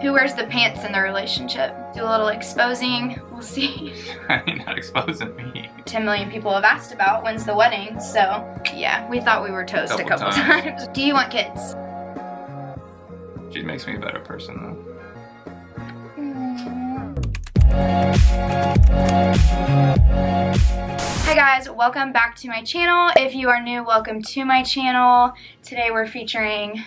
Who wears the pants in the relationship? Do a little exposing. We'll see. You're not exposing me. 10 million people have asked about when's the wedding, so yeah, we thought we were toast a couple times. Do you want kids? She makes me a better person though. Hi guys, welcome back to my channel. If you are new, welcome to my channel. Today we're featuring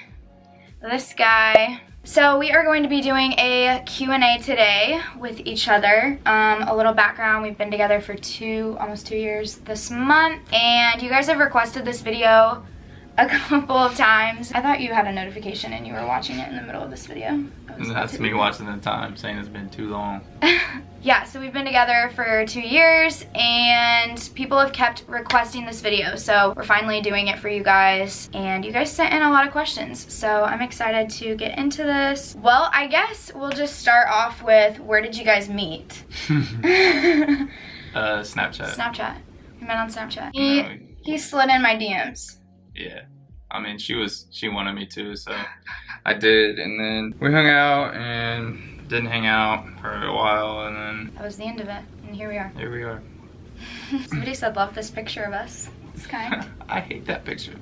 this guy. So we are going to be doing a Q&A today with each other. A little background, we've been together for almost 2 years this month, and you guys have requested this video a couple of times. I thought you had a notification and you were watching it in the middle of this video. That's me watching the time, saying it's been too long. Yeah, so we've been together for 2 years and people have kept requesting this video. So we're finally doing it for you guys, and you guys sent in a lot of questions. So I'm excited to get into this. Well, I guess we'll just start off with, where did you guys meet? Snapchat. Snapchat. We met on Snapchat. He slid in my DMs. Yeah. I mean, she wanted me to, so I did, and then we hung out and didn't hang out for a while, and then that was the end of it, and here we are. Here we are. Somebody said, love this picture of us. It's kind. I hate that picture.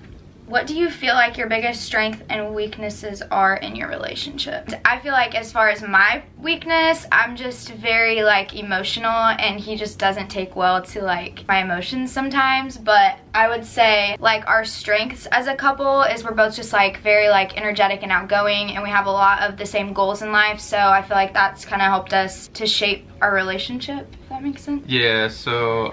What do you feel like your biggest strength and weaknesses are in your relationship? I feel like as far as my weakness, I'm just very like emotional, and he just doesn't take well to like my emotions sometimes. But I would say like our strengths as a couple is we're both just like very like energetic and outgoing, and we have a lot of the same goals in life. So I feel like that's kind of helped us to shape our relationship, if that makes sense. Yeah, so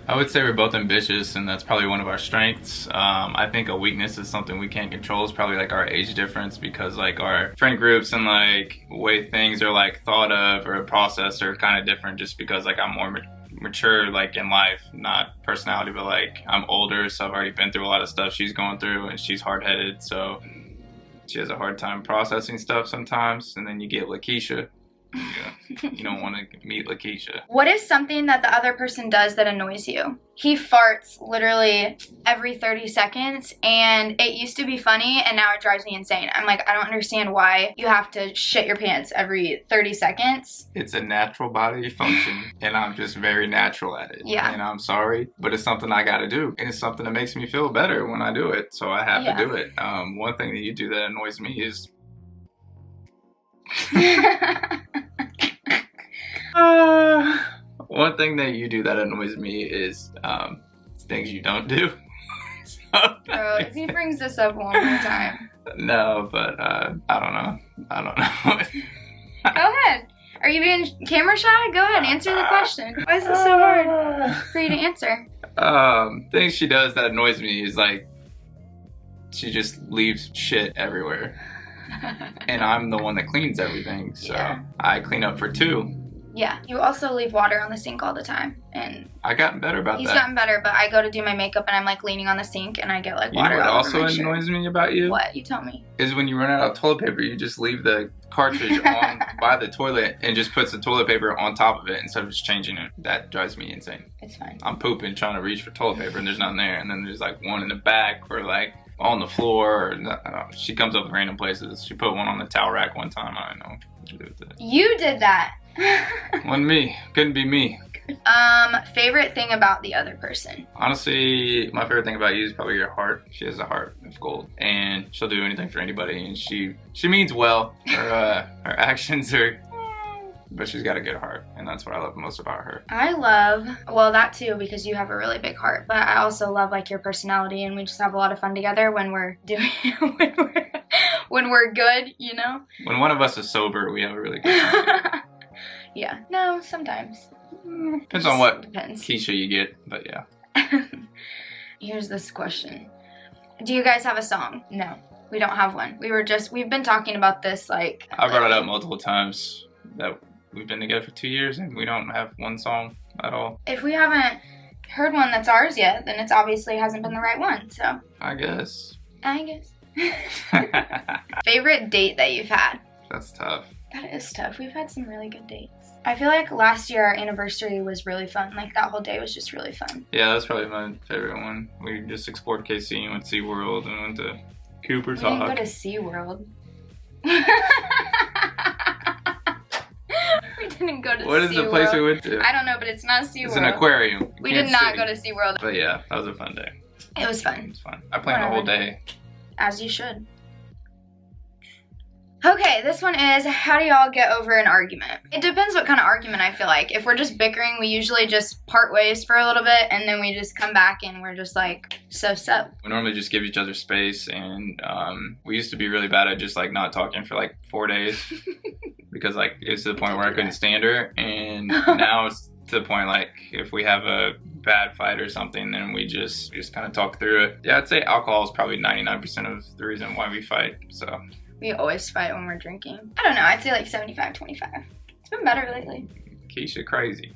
I would say we're both ambitious, and that's probably one of our strengths. I think a weakness is something we can't control. It's probably like our age difference, because like our friend groups and like way things are like thought of or processed are kind of different, just because like I'm more mature like in life, not personality, but like I'm older, so I've already been through a lot of stuff she's going through, and she's hard-headed, so she has a hard time processing stuff sometimes. And then you get Lakeisha. Yeah. You don't want to meet Lakeisha. What is something that the other person does that annoys you? He farts literally every 30 seconds, and it used to be funny, and now it drives me insane. I'm like, I don't understand why you have to shit your pants every 30 seconds. It's a natural body function, and I'm just very natural at it. Yeah. And I'm sorry, but it's something I gotta do. And it's something that makes me feel better when I do it, so I have to do it. One thing that you do that annoys me is one thing that you do that annoys me is things you don't do. Bro, if he brings this up one more time. No, but I don't know. Go ahead. Are you being camera shy? Go ahead, answer the question. Why is it so hard for you to answer? Things she does that annoys me is like she just leaves shit everywhere. And I'm the one that cleans everything, so yeah. I clean up for two. Yeah, you also leave water on the sink all the time, and I've gotten better about that. He's gotten better, but I go to do my makeup and I'm like leaning on the sink and I get like water. You know what all also over my annoys shirt. me about you? What? You tell me. Is when you run out of toilet paper, you just leave the cartridge on by the toilet and just puts the toilet paper on top of it instead of just changing it. That drives me insane. It's fine. I'm pooping trying to reach for toilet paper and there's nothing there, and then there's like one in the back or like on the floor. Or, she comes up with random places. She put one on the towel rack one time. I don't know what to do with it. You did that. Wasn't me. Couldn't be me. Favorite thing about the other person? Honestly, my favorite thing about you is probably your heart. She has a heart of gold, and she'll do anything for anybody, and she means well. Her actions are, but she's got a good heart, and that's what I love most about her. I love, well, that too, because you have a really big heart, but I also love like your personality, and we just have a lot of fun together when we're doing when we're good, you know? When one of us is sober, we have a really good time. Yeah. No, sometimes. Depends on what depends. Keisha you get, but yeah. Here's this question. Do you guys have a song? No, we don't have one. We've been talking about this like... I brought it up multiple times that we've been together for 2 years and we don't have one song at all. If we haven't heard one that's ours yet, then it's obviously hasn't been the right one, so... I guess. Favorite date that you've had? That's tough. That is tough. We've had some really good dates. I feel like last year our anniversary was really fun. Like that whole day was just really fun. Yeah, that's probably my favorite one. We just explored KC and went to SeaWorld and went to Cooper's We didn't Hawk. go to SeaWorld. go to SeaWorld. What is the place we went to? I don't know, but it's not SeaWorld. It's an aquarium. We did not go to SeaWorld. But yeah, that was a fun day. It was fun. It was fun. I planned the whole day. As you should. Okay, this one is, how do y'all get over an argument? It depends what kind of argument, I feel like. If we're just bickering, we usually just part ways for a little bit, and then we just come back and we're just like, so. We normally just give each other space, and we used to be really bad at just like not talking for like 4 days because like it's to the point where I couldn't stand her, and now it's to the point like if we have a bad fight or something, then we just kind of talk through it. Yeah, I'd say alcohol is probably 99% of the reason why we fight, so. We always fight when we're drinking. I don't know, I'd say like 75-25. It's been better lately. Keisha crazy.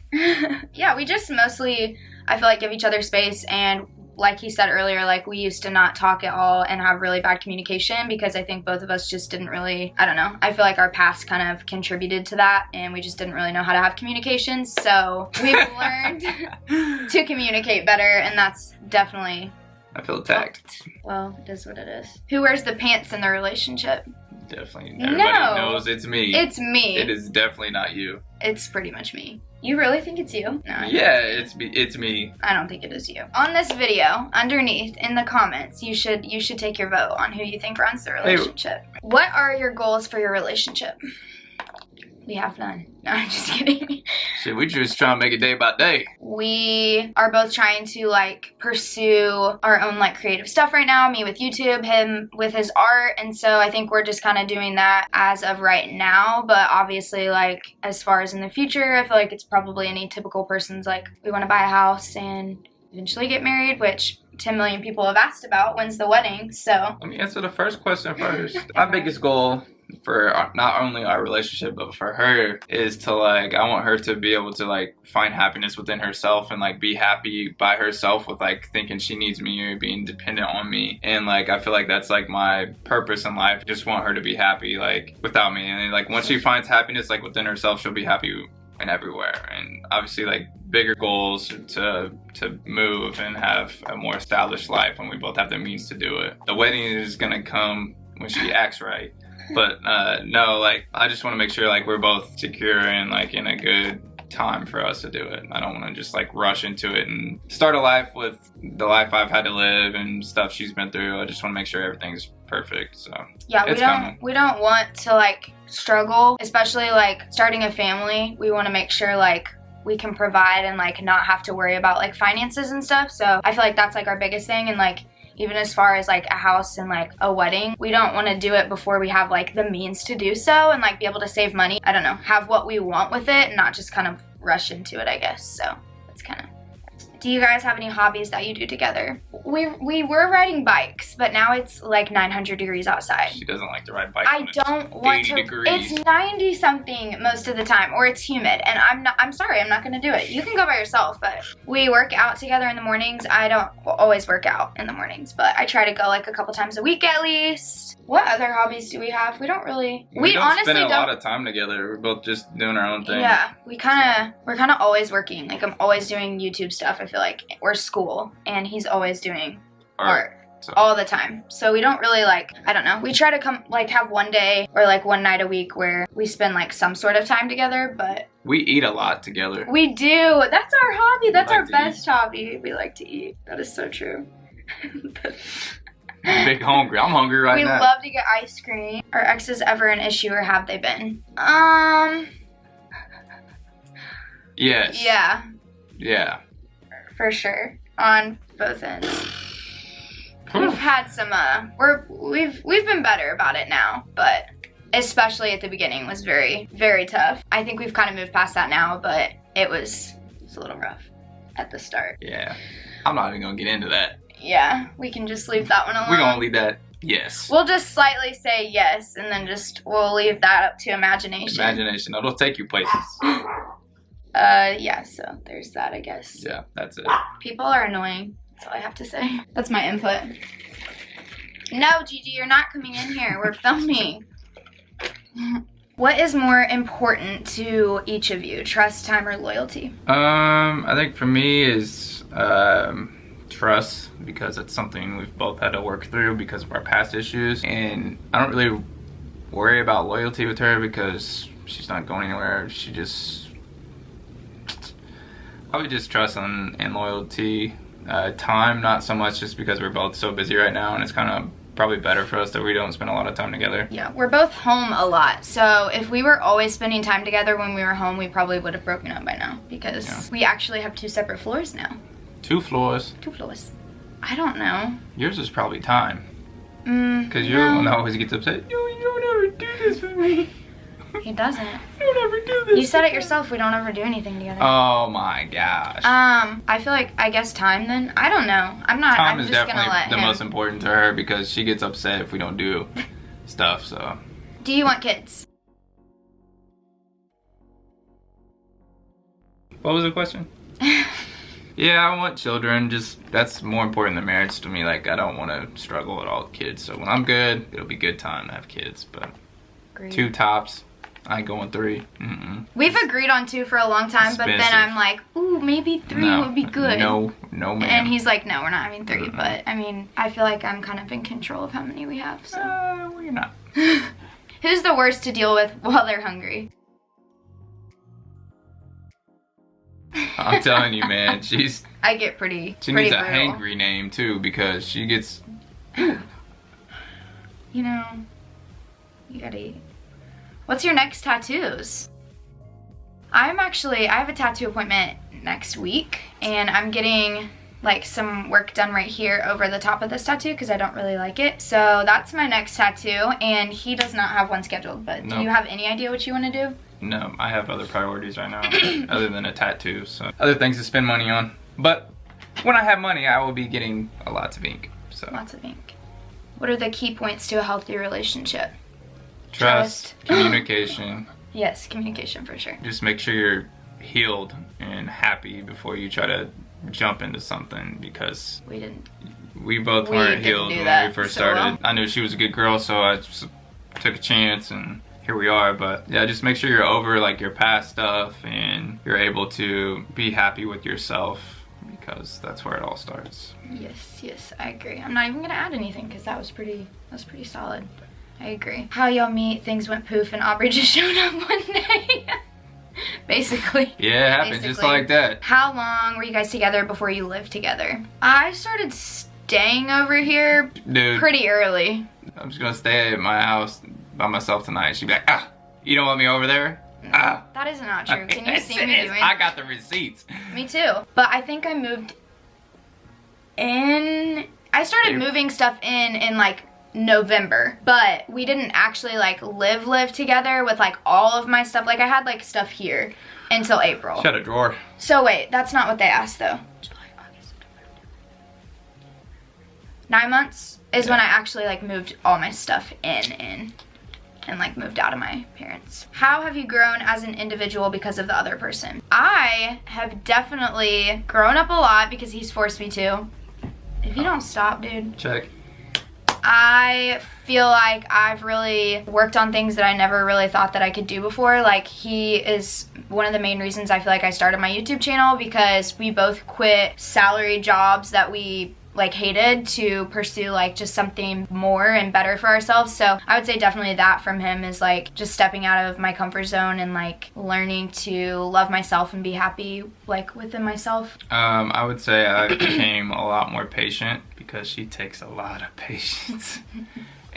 Yeah, we just mostly, I feel like, give each other space, and like he said earlier, like we used to not talk at all and have really bad communication because I think both of us just didn't really, I don't know, I feel like our past kind of contributed to that, and we just didn't really know how to have communication, so we've learned to communicate better, and that's definitely... I feel attacked. Well, it is what it is. Who wears the pants in the relationship? Definitely. Everybody knows it's me. It's me. It is definitely not you. It's pretty much me. You really think it's you? No. Yeah, it's me. I don't think it is you. On this video, underneath in the comments, you should take your vote on who you think runs the relationship. Hey. What are your goals for your relationship? We have none. No, I'm just kidding. Shit, we just trying to make it day by day. We are both trying to like pursue our own like creative stuff right now. Me with YouTube, him with his art. And so I think we're just kind of doing that as of right now. But obviously like as far as in the future, I feel like it's probably any typical person's like, we want to buy a house and eventually get married, which 10 million people have asked about. When's the wedding? So let me answer the first question first. My biggest goal for not only our relationship but for her is to like, I want her to be able to like find happiness within herself and like be happy by herself with like thinking she needs me or being dependent on me, and like I feel like that's like my purpose in life. I just want her to be happy like without me, and then, like once she finds happiness like within herself, she'll be happy and everywhere. And obviously like bigger goals to move and have a more established life when we both have the means to do it. The wedding is gonna come when she acts right. But no, like I just want to make sure like we're both secure and like in a good time for us to do it. I don't want to just like rush into it and start a life with the life I've had to live and stuff she's been through. I just want to make sure everything's perfect. So yeah, we don't want to like struggle, especially like starting a family. We want to make sure like we can provide and like not have to worry about like finances and stuff. So I feel like that's like our biggest thing. And like even as far as like a house and like a wedding, we don't want to do it before we have like the means to do so and like be able to save money. I don't know, have what we want with it and not just kind of rush into it, I guess. So that's kind of. Do you guys have any hobbies that you do together? We were riding bikes, but now it's like 900 degrees outside. She doesn't like to ride bikes. I don't want to. Degrees. It's 90 something most of the time, or it's humid, and I'm sorry, I'm not gonna do it. You can go by yourself, but we work out together in the mornings. I don't always work out in the mornings, but I try to go like a couple times a week at least. What other hobbies do we have? We don't really. We honestly spend a lot of time together. We're both just doing our own thing. Yeah, we're kind of always working. Like I'm always doing YouTube stuff, I feel like, or school, and he's always doing art. So. All the time. So we don't really like, I don't know. We try to come like have one day or like one night a week where we spend like some sort of time together, but we eat a lot together. We do. That's our hobby. That's our best hobby. We like to eat. That is so true. Big hungry. I'm hungry right now. We love to get ice cream. Are exes ever an issue, or have they been? Yes. Yeah. Yeah. For sure. On both ends. We've had some we've been better about it now, but especially at the beginning was very, very tough. I think we've kind of moved past that now, but it was a little rough at the start. Yeah. I'm not even gonna get into that. Yeah, we can just leave that one alone. We're gonna leave that, yes. We'll just slightly say yes, and then we'll leave that up to imagination. Imagination, it'll take you places. Yeah, so there's that, I guess. Yeah, that's it. People are annoying, that's all I have to say. That's my input. No, Gigi, you're not coming in here, we're filming. What is more important to each of you, trust, time, or loyalty? I think for me is, trust, because it's something we've both had to work through because of our past issues, and I don't really worry about loyalty with her because she's not going anywhere. She just Probably just trust and loyalty. Time, not so much, just because we're both so busy right now, and it's kind of probably better for us that we don't spend a lot of time together. Yeah, we're both home a lot, so if we were always spending time together when we were home, we probably would have broken up by now, because we actually have 2 separate floors now. 2 floors? 2 floors. I don't know. Yours is probably time. Because you're the one that always gets upset. You don't ever do this for me. He doesn't. You don't ever do this. You said it yourself, we don't ever do anything together. Oh my gosh. I feel like, I guess time then? I don't know. Time is definitely the most important to her, because she gets upset if we don't do stuff, so. Do you want kids? What was the question? Yeah, I want children. Just, that's more important than marriage to me. Like, I don't want to struggle at all with kids. So when I'm good, it'll be good time to have kids. But Agreed. 2 tops. I ain't going 3. We've agreed on 2 for a long time, but then I'm like, ooh, maybe 3 would be good. No, ma'am. And he's like, no, we're not having 3. But I mean, I feel like I'm kind of in control of how many we have. So. Well, you're not. Who's the worst to deal with while they're hungry? I'm telling you, man, I get pretty. She pretty needs a brutal. hangry name too, because she gets. You know, you gotta eat. What's your next tattoos? I have a tattoo appointment next week, and I'm getting like some work done right here over the top of this tattoo because I don't really like it. So that's my next tattoo, and he does not have one scheduled. But do you have any idea what you want to do? No, I have other priorities right now other than a tattoo, so other things to spend money on. But when I have money, I will be getting lots of ink. So lots of ink. What are the key points to a healthy relationship? Trust. Communication. Yes, communication for sure. Just make sure you're healed and happy before you try to jump into something, because we both weren't healed when we first started. I knew she was a good girl, so I just took a chance, and here we are. But yeah, just make sure you're over like your past stuff and you're able to be happy with yourself, because that's where it all starts. Yes, I agree. I'm not even gonna add anything because that was pretty solid. I agree. How y'all meet, things went poof, and Aubrey just showed up one day. Basically. Yeah, it happened just like that. How long were you guys together before you lived together? I started staying over here pretty early. I'm just gonna stay at my house by myself tonight. She'd be like, you don't want me over there? That is not true. Can you see me doing? I got the receipts. Me too. But I think I moved in. I started moving stuff in like November, but we didn't actually like live together with like all of my stuff. Like I had like stuff here until April. She had a drawer. So wait, that's not what they asked though. July, August, September. 9 months is when I actually like moved all my stuff in and like moved out of my parents. How have you grown as an individual because of the other person? I have definitely grown up a lot because he's forced me to. If you don't stop, dude. Check. I feel like I've really worked on things that I never really thought that I could do before. Like, he is one of the main reasons I feel like I started my YouTube channel, because we both quit salary jobs that we like hated to pursue like just something more and better for ourselves. So I would say definitely that from him is like just stepping out of my comfort zone and like learning to love myself and be happy like within myself. I would say I became a lot more patient, because she takes a lot of patience.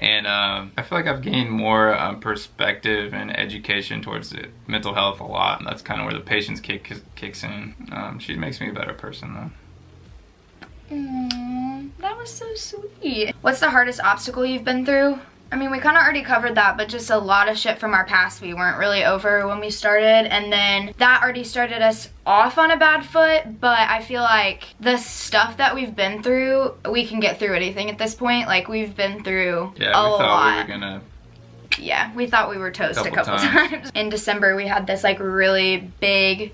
And I feel like I've gained more perspective and education towards it, mental health a lot. And that's kind of where the patience kicks in. She makes me a better person though. That was so sweet. What's the hardest obstacle you've been through? I mean, we kind of already covered that, but just a lot of shit from our past we weren't really over when we started, and then that already started us off on a bad foot. But I feel like the stuff that we've been through, we can get through anything at this point. Like, we've been through a lot. We thought we were toast a couple times. In December, we had this like really big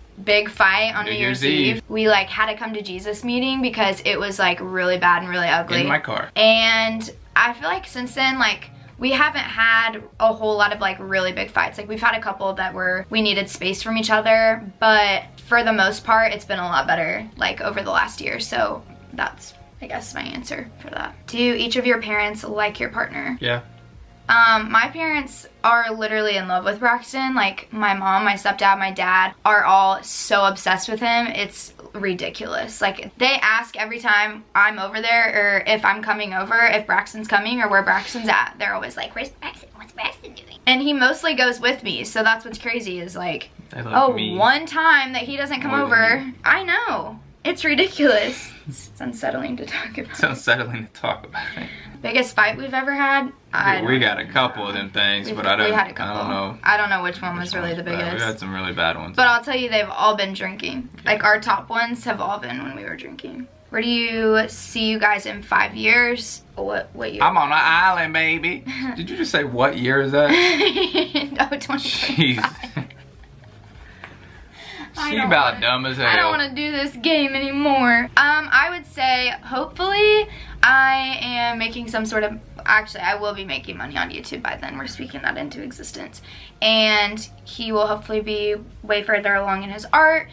fight on New Year's Eve. We like had a come to Jesus meeting because it was like really bad and really ugly. In my car. And I feel like since then, like, we haven't had a whole lot of like really big fights. Like, we've had a couple that we needed space from each other, but for the most part, it's been a lot better like over the last year. So that's, I guess, my answer for that. Do each of your parents like your partner? Yeah. My parents are literally in love with Braxton. Like, my mom, my stepdad, my dad are all so obsessed with him. It's ridiculous. Like, they ask every time I'm over there or if I'm coming over, if Braxton's coming or where Braxton's at. They're always like, where's Braxton? What's Braxton doing? And he mostly goes with me, so that's what's crazy is like, oh, one time that he doesn't come over. I know. It's ridiculous. It's unsettling to talk about. It's unsettling to talk about. Biggest fight we've ever had? We got a couple of them things, but I don't know. I don't know which one was really the biggest. We had some really bad ones. But I'll tell you, they've all been drinking. Yeah. Like, our top ones have all been when we were drinking. Where do you see you guys in 5 years? What year? I'm on an island, baby. Did you just say what year is that? No, 2025. Jeez. She about dumb as hell. I don't want to do this game anymore. I would say, hopefully, I am making some sort of... Actually, I will be making money on YouTube by then. We're speaking that into existence. And he will hopefully be way further along in his art.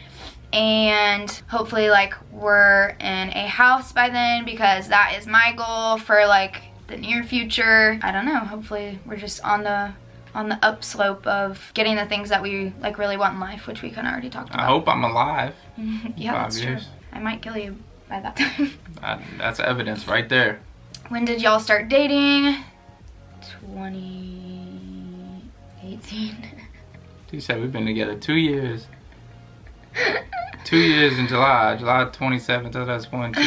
And hopefully, like, we're in a house by then, because that is my goal for, like, the near future. I don't know. Hopefully, we're just on the upslope of getting the things that we like really want in life, which we kind of already talked about. I hope I'm alive. Yeah, that's true. I might kill you by that time. That's evidence right there. When did y'all start dating? 2018. You said we've been together 2 years. 2 years in July 27th. That's 1, 2,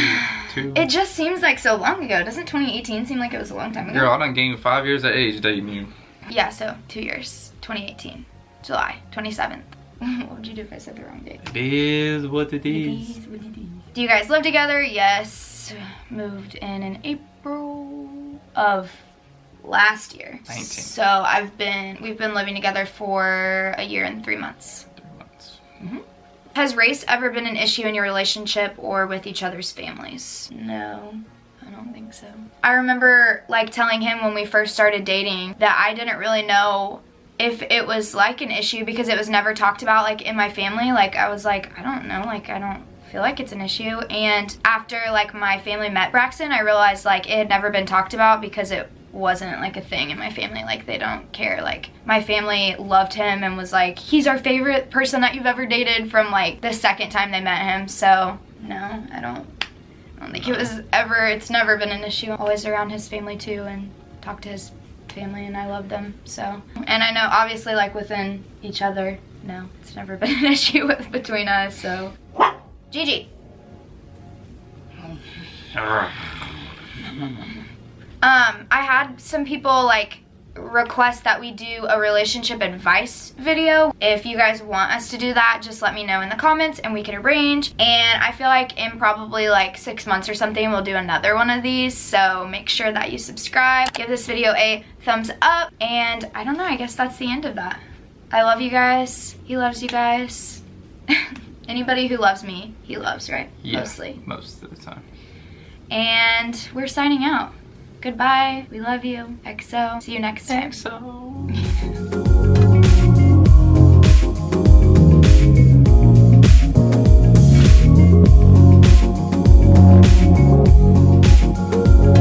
2. It just seems like so long ago. Doesn't 2018 seem like it was a long time ago? Girl, I done gained 5 years of age dating you. Yeah, so 2 years. 2018. July 27th. What would you do if I said the wrong date? It is what it is. Do you guys live together? Yes. Moved in April of last year. 19. So we've been living together for a year and 3 months. 3 months. Mm-hmm. Has race ever been an issue in your relationship or with each other's families? No. I don't think so. I remember like telling him when we first started dating that I didn't really know if it was like an issue because it was never talked about like in my family. Like I was like, I don't know, like I don't feel like it's an issue. And after like my family met Braxton, I realized like it had never been talked about because it wasn't like a thing in my family. Like they don't care. Like my family loved him and was like, he's our favorite person that you've ever dated from like the second time they met him. So no, I don't think it's never been an issue. Always around his family too and talk to his family and I love them, so. And I know obviously like within each other, no, it's never been an issue between us, so. Gigi. I had some people like request that we do a relationship advice video. If you guys want us to do that, just let me know in the comments and we can arrange. And I feel like in probably like 6 months or something, we'll do another one of these. So make sure that you subscribe, give this video a thumbs up, and I don't know, I guess that's the end of that. I love you guys. He loves you guys. Anybody who loves me, he loves, right? Yeah, mostly. Most of the time. And we're signing out. Goodbye. We love you. XO. See you next time. XO.